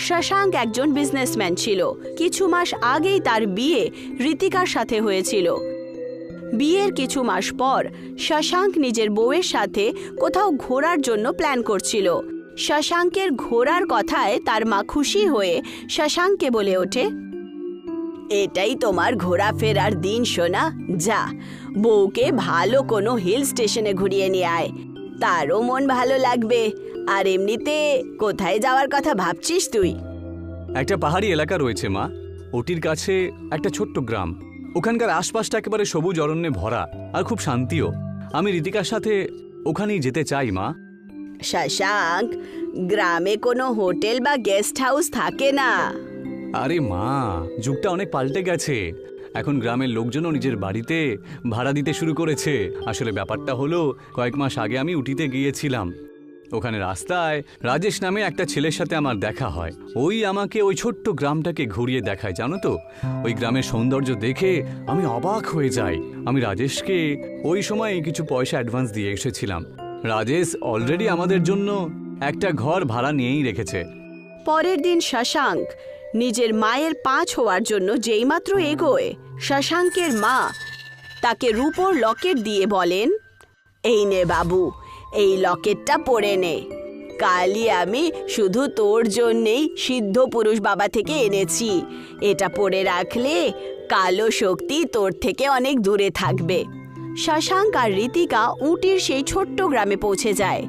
শশাঙ্ক একজন বিজনেসম্যান ছিল। কিছু মাস আগেই তার বিয়ে ঋতিকার সাথে হয়েছিল। বিয়ের কিছু মাস পর শশাঙ্ক নিজের বউয়ের সাথে কোথাও ঘোরার জন্য প্ল্যান করছিল। শশাঙ্কের ঘোরার কথায় তার মা খুশি হয়ে শশাঙ্ককে বলে ওঠে, এটাই তোমার ঘোরাফেরার দিন সোনা, যা বউকে ভালো কোনো হিল স্টেশনে ঘুরিয়ে নিয়ে আয়, তারও মন ভালো লাগবে। আর এমনিতে কোথায় যাওয়ার কথা ভাবছিস তুই? একটা পাহাড়ি এলাকা রয়েছে মা, ওটির কাছে একটা ছোট্ট গ্রাম। ওখানকার আশপাশটা একেবারে সবুজ অরণ্যে ভরা আর খুব শান্তিও। আমি ঋতিকার সাথে ওখানেই যেতে চাই মা। শশাঙ্ক, গ্রামে কোনো হোটেল বা গেস্ট হাউস থাকে না। আরে মা, যুগটা অনেক পাল্টে গেছে। এখন গ্রামের লোকজনও নিজের বাড়িতে ভাড়া দিতে শুরু করেছে। আসলে ব্যাপারটা হলো, কয়েক মাস আগে আমি উটিতে গিয়েছিলাম। ওখানে রাস্তায় রাজেশ নামে একটা ছেলের সাথে আমার দেখা হয়। ওই আমাকে ওই ছোট্ট গ্রামটাকে ঘুরিয়ে দেখায়। জানো তো, ওই গ্রামের সৌন্দর্য দেখে আমি অবাক হয়ে যাই। আমি রাজেশকে ওই সময় কিছু পয়সা অ্যাডভান্স দিয়ে এসেছিলাম। রাজেশ অলরেডি আমাদের জন্য একটা ঘর ভাড়া নিয়েই রেখেছে। পরের দিন শশাঙ্ক নিজের মায়ের পা ছোঁয়ার জন্য যেইমাত্র এগোয়, শশাঙ্কের মা তাকে রূপোর লকেট দিয়ে বলেন, এই নে বাবু, এই লকেটটা পরে নে। কালই আমি শুধু তোর জন্যেই সিদ্ধ পুরুষ বাবা থেকে এনেছি। এটা পরে রাখলে কালো শক্তি তোর থেকে অনেক দূরে থাকবে। শশাঙ্ক আর ঋতিকা উটির সেই ছোট্ট গ্রামে পৌঁছে যায়।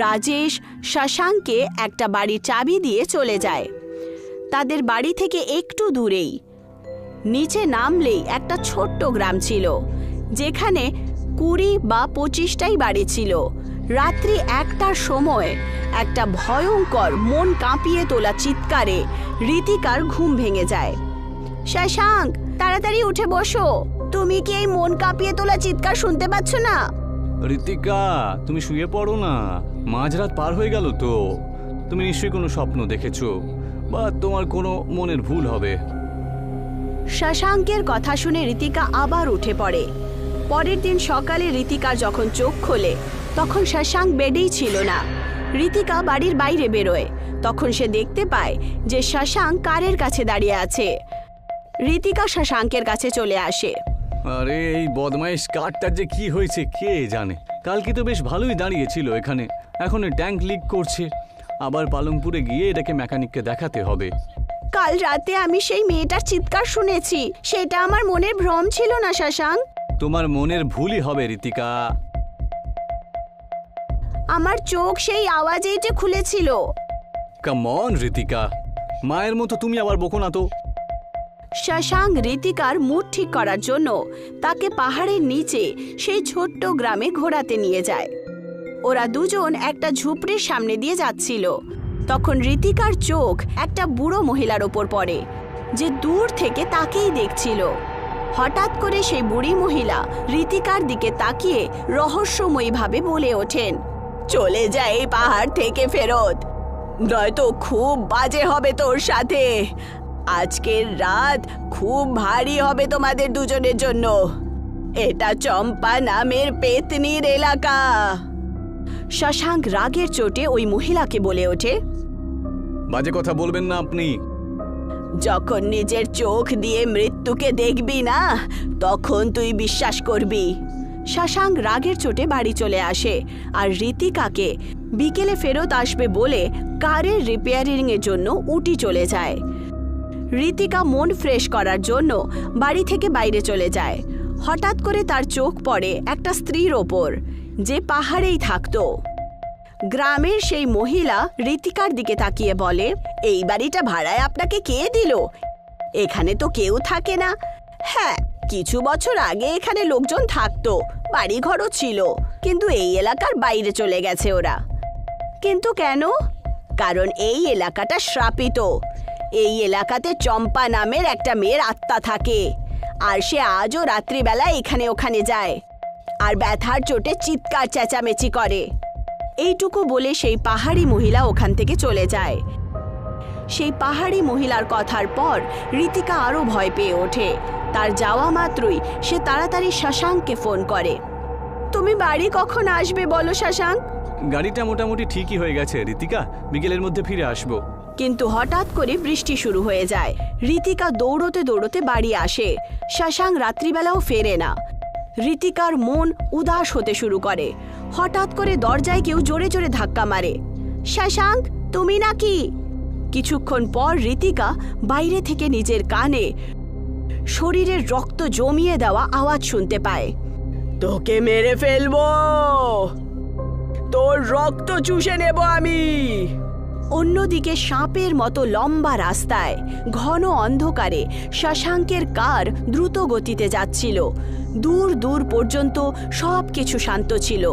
রাজেশ শশাঙ্ককে একটা বাড়ির চাবি দিয়ে চলে যায়। তাদের বাড়ি থেকে একটু দূরেই নিচে নামলেই একটা ছোট্ট গ্রাম ছিল, যেখানে 20 বা 25টাই বাড়ি ছিল। রাত্রি 1টার সময় একটা ভয়ঙ্কর মন কাঁপিয়ে তোলা চিৎকারে ঋতিকার ঘুম ভেঙে যায়। শশাঙ্ক, তাড়াতাড়ি উঠে বসো, তুমি কি এই মন কাঁপিয়ে তোলা চিৎকার শুনতে পাচ্ছ না? ঋতিকা, তুমি শুয়ে পড়ো না, মাঝরাত পার হয়ে গেল তো। তুমি নিশ্চয়ই কোনো স্বপ্ন দেখেছো, বা তোমার কোনো মনের ভুল হবে। শশাঙ্কের কথা শুনে ঋতিকা আবার উঠে পড়ে। পরের দিন সকালে ঋতিকার যখন চোখ খোলে, তখন শশাঙ্ক বেডেই ছিল না। ঋতিকা বাড়ির বাইরে বেরোয়। তখন সে দেখতে পায় যে শশাঙ্ক কারের কাছে দাঁড়িয়ে আছে। ঋতিকা শশাঙ্কের কাছে চলে আসে। আরে, এই বদমাইশ কারটার যে কি হয়েছে কে জানে। কালকে তো বেশ ভালোই দাঁড়িয়েছিল এখানে, এখন ট্যাঙ্ক লিক করছে। আবার পালংপুরে গিয়ে এটাকে মেকানিককে দেখাতে হবে। কাল রাতে আমি সেই মেয়েটার চিৎকার শুনেছি। সেটা আমার মনের ভ্রম ছিল না শশাঙ্ক। তোমার মনের ভুলই হবে ঋতিকা। আমার চোখ সেই আওয়াজেই যে খুলেছিল। কাম অন ঋতিকা, মায়ের মতো তুমি আবার বকো না তো। শশাঙ্ক ঋতিকার মুড ঠিক করার জন্য তাকে পাহাড়ের নিচে সেই ছোট্ট গ্রামে ঘোরাতে নিয়ে যায়। ওরা দুজন একটা ঝুপড়ির সামনে দিয়ে যাচ্ছিল। তখন ঋতিকার চোখ একটা বুড়ো মহিলার ওপর পড়ে, যে দূর থেকে তাকেই দেখছিল। হঠাৎ করে সেই বুড়ি মহিলা ঋতিকার দিকে তাকিয়ে রহস্যময়ীভাবে বলে ওঠেন, চলে যা এই পাহাড় থেকে ফেরত, নয়তো খুব বাজে হবে তোর সাথে। আজকের রাত খুব ভারী হবে তোমাদের দুজনের জন্য। এটা চম্পা নামের পেতনির এলাকা। শশাঙ্ক রাগের চোটে ওই মহিলাকে বলে ওঠে, বাজে কথা বলবেন না আপনি। যখন নিজের চোখ দিয়ে মৃত্যুকে দেখবি না, তখন তুই বিশ্বাস করবি। শশাঙ্ক রাগের চোটে বাড়ি চলে আসে আর ঋতিকাকে বিকেলে ফেরত আসবে বলে কারের রিপেয়ারিং এর জন্য উটি চলে যায়। ঋতিকা মন ফ্রেশ করার জন্য বাড়ি থেকে বাইরে চলে যায়। হঠাৎ করে তার চোখ পড়ে একটা স্ত্রীর ওপর, যে পাহাড়েই থাকতো। গ্রামের সেই মহিলা ঋতিকার দিকে তাকিয়ে বলে, এই বাড়িটা ভাড়ায় আপনাকে কে দিল? এখানে তো কেউ থাকে না। হ্যাঁ, কিছু বছর আগে এখানে লোকজন থাকতো, বাড়িঘরও ছিল, কিন্তু এই এলাকার বাইরে চলে গেছে ওরা। কিন্তু কেন? কারণ এই এলাকাটা শ্রাপিত। এই এলাকাতে চম্পা নামের একটা মেয়ের আত্মা থাকে, আর সে আজও রাত্রিবেলা এখানে ওখানে যায় আর ব্যথার চোটে চিৎকার চেঁচামেচি করে। এইটুকু বলে সেই পাহাড়ি মহিলা ওখান থেকে চলে যায়। সেই পাহাড়ি মহিলার কথার পর ঋতিকা আরো ভয় পেয়ে ওঠে। তার যাওয়া মাত্রই সে তাড়াতাড়ি শশাঙ্ককে ফোন করে। তুমি বাড়ি কখন আসবে বলো শশাঙ্ক? গাড়িটা মোটামুটি ঠিকই হয়ে গেছে ঋতিকা, বিকেলের মধ্যে ফিরে আসবো। কিন্তু হঠাৎ করে বৃষ্টি শুরু হয়ে যায়। ঋতিকা দৌড়তে দৌড়তে বাড়ি আসে। শশাঙ্ক রাত্রিবেলাও ফেরে না। ঋতিকার মন উদাস হতে শুরু করে। হঠাৎ করে দরজায় কেউ জোরে জোরে ধাক্কা মারে। শশাঙ্ক, তুমি নাকি? কিছুক্ষণ পর ঋতিকা বাইরে থেকে নিজের কানে শরীরের রক্ত জমিয়ে দেওয়া আওয়াজ শুনতে পায়। তোকে মেরে ফেলবো, তোর রক্ত চুষে নেব আমি। অন্যদিকে সাপের মতো লম্বা রাস্তায় ঘন অন্ধকারে শশাঙ্কের কার দ্রুত গতিতে যাচ্ছিল। দূর দূর পর্যন্ত সব কিছু শান্ত ছিল।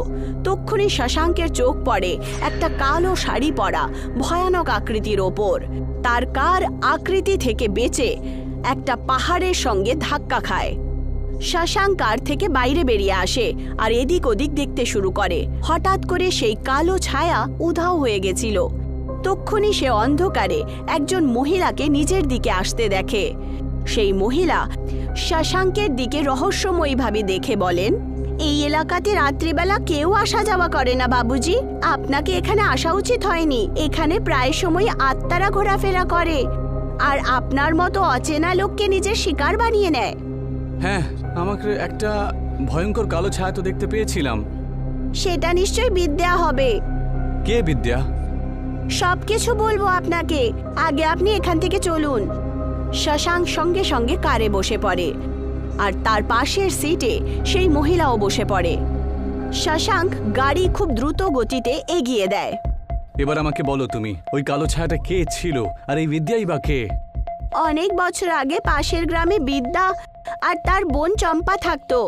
তক্ষুনি শশাঙ্কের চোখ পড়ে একটা কালো শাড়ি পরা ভয়ানক আকৃতির ওপর। তার কার আকৃতি থেকে বেঁচে একটা পাহাড়ের সঙ্গে ধাক্কা খায়। শশাঙ্ক কার থেকে বাইরে বেরিয়ে আসে আর এদিক ওদিক দেখতে শুরু করে। হঠাৎ করে সেই কালো ছায়া উধাও হয়ে গেছিল। তক্ষুনি সে অন্ধকারে একজন মহিলাকে নিজের দিকে আসতে দেখে। সেই মহিলা শশাঙ্কের দিকে রহস্যময়ীভাবে দেখে বলেন, এই এলাকাতে রাত্রিবেলা কেউ আসা যাওয়া করে না বাবুজি। আপনাকে এখানে আসা উচিত হয়নি। এখানে প্রায় সময় আত্মারা ঘোরাফেরা করে আর আপনার মতো অচেনা লোককে নিজের শিকার বানিয়ে নেয়। হ্যাঁ, আমাকে একটা ভয়ঙ্কর কালো ছায়া তো দেখতে পেয়েছিলাম। সেটা নিশ্চয়ই বিদ্যা হবে। কে বিদ্যা? সবকিছু বলবো আপনাকে, আগে আপনি এখান থেকে চলুন। শশাঙ্ক সঙ্গে সঙ্গে কারে বসে পড়ে আর তার পাশের সিটে সেই মহিলাও বসে পড়ে। শশাঙ্ক গাড়ি খুব দ্রুত গতিতে এগিয়ে দেয়। এবার আমাকে বলো তুমি, ওই কালো ছায়াটা কে ছিল আর এই বিদ্যাই বা কে? অনেক বছর আগে পাশের গ্রামে বিদ্যা আর তার বোন চম্পা থাকতো।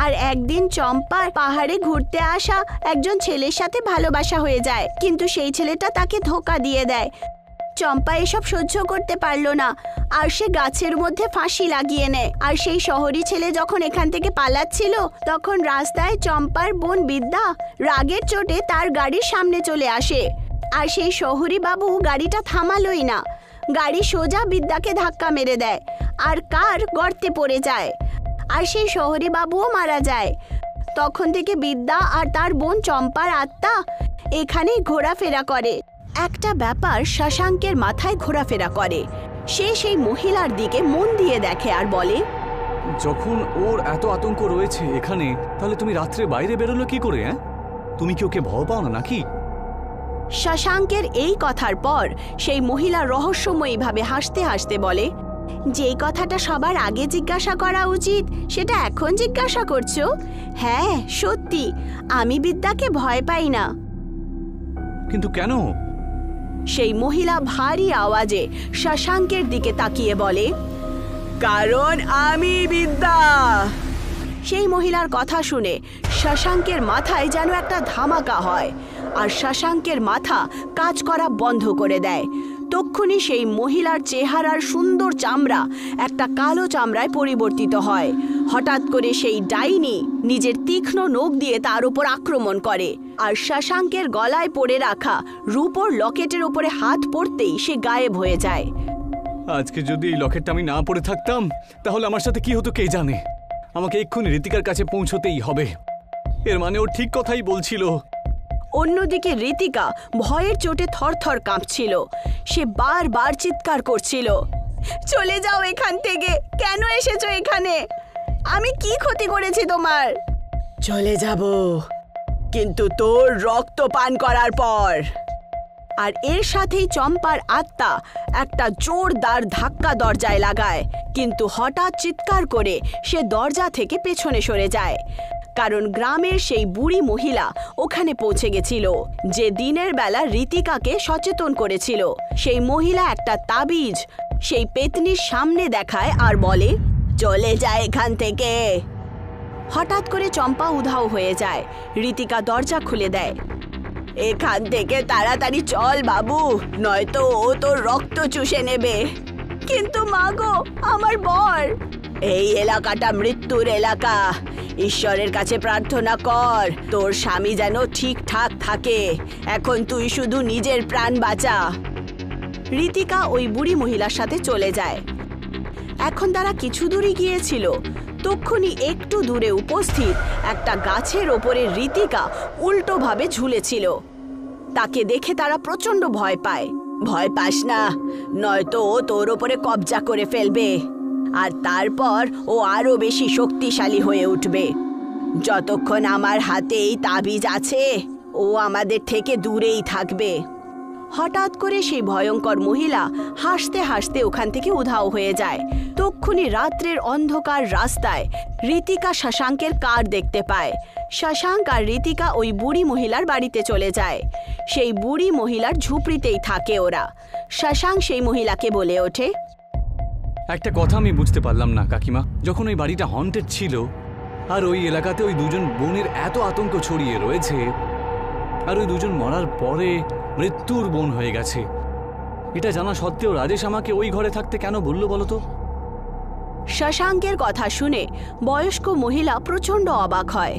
আর একদিন চম্পার পাহাড়ে ঘুরতে আসা একজন ছেলের সাথে ভালোবাসা হয়ে যায়, কিন্তু সেই ছেলেটা তাকে ধোঁকা দিয়ে দেয়। চম্পা এসব সহ্য করতে পারলো না আর সে গাছের মধ্যে ফাঁসি লাগিয়ে নেয়। আর সেই শহরী ছেলে যখন এখান থেকে পালাচ্ছিল, তখন রাস্তায় চম্পার বোন বিদ্যা রাগের চোটে তার গাড়ির সামনে চলে আসে। আর সেই শহরী বাবু গাড়িটা থামালোই না। গাড়ি সোজা বিদ্যাকে ধাক্কা মেরে দেয় আর কার গর্তে পড়ে যায়। আর সেই শহরী বাবুও মারা যায়। তখন থেকে বিদ্যা আর তার বোন চম্পার আত্মা এখানেই ঘোরাফেরা করে। একটা ব্যাপার শশাঙ্কের মাথায় ঘোরাফেরা করে। সে সেই মহিলার দিকে মন দিয়ে দেখে আর বলে, যখন ওর এত আতঙ্ক রয়েছে এখানে, তাহলে তুমি রাত্রে বাইরে বেরোলো কি করে? তুমি কি ওকে ভয় পাও না নাকি? শশাঙ্কের এই কথার পর সেই মহিলা রহস্যময়ীভাবে হাসতে হাসতে বলে, যেই কথাটা সবার আগে জিজ্ঞাসা করা উচিত সেটা এখন জিজ্ঞাসা করছো? হ্যাঁ, সত্যি আমি বিদ্যাকে ভয় পাই না। কিন্তু কেন? সেই মহিলা ভারী আওয়াজে শশাঙ্কের দিকে তাকিয়ে বলে, কারণ আমি বিদ্যা। সেই মহিলার কথা শুনে শশাঙ্কের মাথায় যেন একটা ধামাকা হয় আর শশাঙ্কের মাথা কাজ করা বন্ধ করে দেয়। তক্ষুনি সেই মহিলার চেহারার সুন্দর চামড়া একটা কালো চামড়ায় পরিবর্তিত হয়। হঠাৎ করে সেই ডাইনি নিজের তীক্ষ্ণ নখ দিয়ে তার উপর আক্রমণ করে আর শশাঙ্কের গলায় পড়ে রাখা রূপোর লকেটের উপরে হাত পড়তেই সে গায়েব হয়ে যায়। আজকে যদি এই লকেটটা আমি না পড়ে থাকতাম, তাহলে আমার সাথে কি হতো কে জানে। আমাকে এক্ষুনি ঋতিকার কাছে পৌঁছতেই হবে। এর মানে ও ঠিক কথাই বলছিল। অন্যদিকে ঋতিকা ভয়ের চোটে থরথর কাঁপছিল। সে বারবার চিৎকার করছিল, চলে যাও এখান থেকে, কেন এসেছো এখানে? আমি কি ক্ষতি করেছি তোমার? চলে যাব, কিন্তু তোর রক্ত পান করার পর। আর এর সাথেই চম্পার আত্মা একটা জোরদার ধাক্কা দরজায় লাগায়, কিন্তু হঠাৎ চিৎকার করে সে দরজা থেকে পেছনে সরে যায়। কারণ গ্রামের সেই বুড়ি মহিলা ওখানে পৌঁছে গেছিল, যে দিনের বেলা ঋতিকাকে সচেতন করেছিল। সেই মহিলা একটা তাবিজ সেই পেতনির সামনে দেখায় আর বলে, চলে যায় এখান থেকে। হঠাৎ করে চম্পা উধাও হয়ে যায়। ঋতিকা দরজা খুলে দেয়। এখান থেকে তাড়াতাড়ি চল বাবু, নয়তো ও তোর রক্ত চুষে নেবে। কিন্তু মাগো, আমার বর। এই এলাকাটা মৃত্যুর এলাকা। ঈশ্বরের কাছে প্রার্থনা কর তোর স্বামী যেন ঠিকঠাক থাকে। এখন তুই শুধু নিজের প্রাণ বাঁচা। ঋতিকা ওই বুড়ি মহিলার সাথে চলে যায়। এখন তারা কিছু দূরই গিয়েছিল, তক্ষুনি একটু দূরে উপস্থিত একটা গাছের ওপরে ঋতিকা উল্টোভাবে ঝুলেছিল। তাকে দেখে তারা প্রচন্ড ভয় পায়। ভয় পাস না, নয়তো ও তোর ওপরে কবজা করে ফেলবে, আর তারপর ও আরো বেশি শক্তিশালী হয়ে উঠবে। যতক্ষণ আমার হাতে এই তাবিজ আছে, ও আমাদের থেকে দূরেই থাকবে। হঠাৎ করে সেই ভয়ঙ্কর মহিলা হাসতে হাসতে ওখান থেকে উধাও হয়ে যায়। তক্ষুনি রাত্রের অন্ধকার রাস্তায় ঋতিকা শশাঙ্কের কার দেখতে পায়। শশাঙ্ক আর ঋতিকা ওই বুড়ি মহিলার বাড়িতে চলে যায়। সেই বুড়ি মহিলার ঝুপড়িতেই থাকে ওরা। শশাঙ্ক সেই মহিলাকে বলে ওঠে, একটা কথা আমি বুঝতে পারলাম না কাকিমা, যখন ওই বাড়িটা হন্টেড ছিল আর ওই এলাকাতে ওই দুজন বোনের এত আতঙ্ক ছড়িয়ে রয়েছে, আর ওই দুজন মরার পরে মৃত্যুর বোন হয়ে গেছে, এটা জানা সত্ত্বেও রাজেশ আমাকে ওই ঘরে থাকতে কেন বললো বলো তো? শশাঙ্কের কথা শুনে বয়স্ক মহিলা প্রচন্ড অবাক হয়।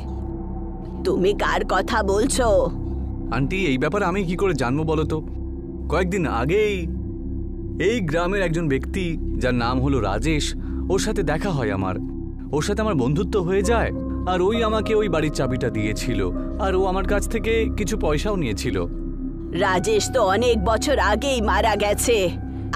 তুমি কার কথা বলছো? আন্টি, এই ব্যাপারে আমি কি করে জানবো বলো তো? কয়েকদিন আগেই এই গ্রামের একজন ব্যক্তি যার নাম হলো রাজেশ, ওর সাথে দেখা হয় আমার। ওর সাথে আমার বন্ধুত্ব হয়ে যায়, আর ওই আমাকে ওই বাড়ির চাবিটা দিয়েছিল, আর ও আমার কাছ থেকে কিছু পয়সাও নিয়েছিল। রাজেশ তো অনেক বছর আগেই মারা গেছে,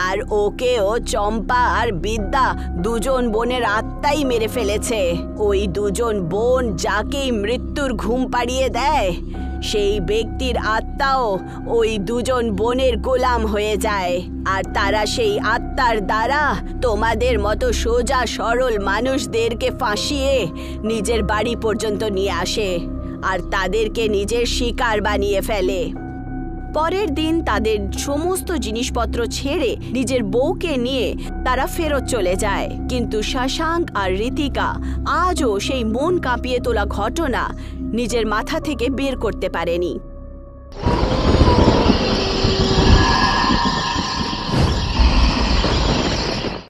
আর ওকে ও চম্পা আর বিদ্যা দুজন বোনের আত্মাই মেরে ফেলেছে। ওই দুজন বোন যাকেই মৃত্যুর ঘুম পাড়িয়ে দেয়, সেই ব্যক্তির আত্মাও ওই দুজন বোনের গোলাম হয়ে যায়, আর তারা সেই আত্মার দ্বারা তোমাদের মতো সোজা সরল মানুষদেরকে ফাঁসিয়ে নিজের বাড়ি পর্যন্ত নিয়ে আসে, আর তাদেরকে নিজের শিকার বানিয়ে ফেলে। পরের দিন তাদের সমস্ত জিনিসপত্র ছেড়ে নিজের বউকে নিয়ে তারা ফেরত চলে যায়। কিন্তু শশাঙ্ক আর ঋতিকা আজও সেই মন কাঁপিয়ে তোলা ঘটনা নিজের মাথা থেকে বের করতে পারেনি।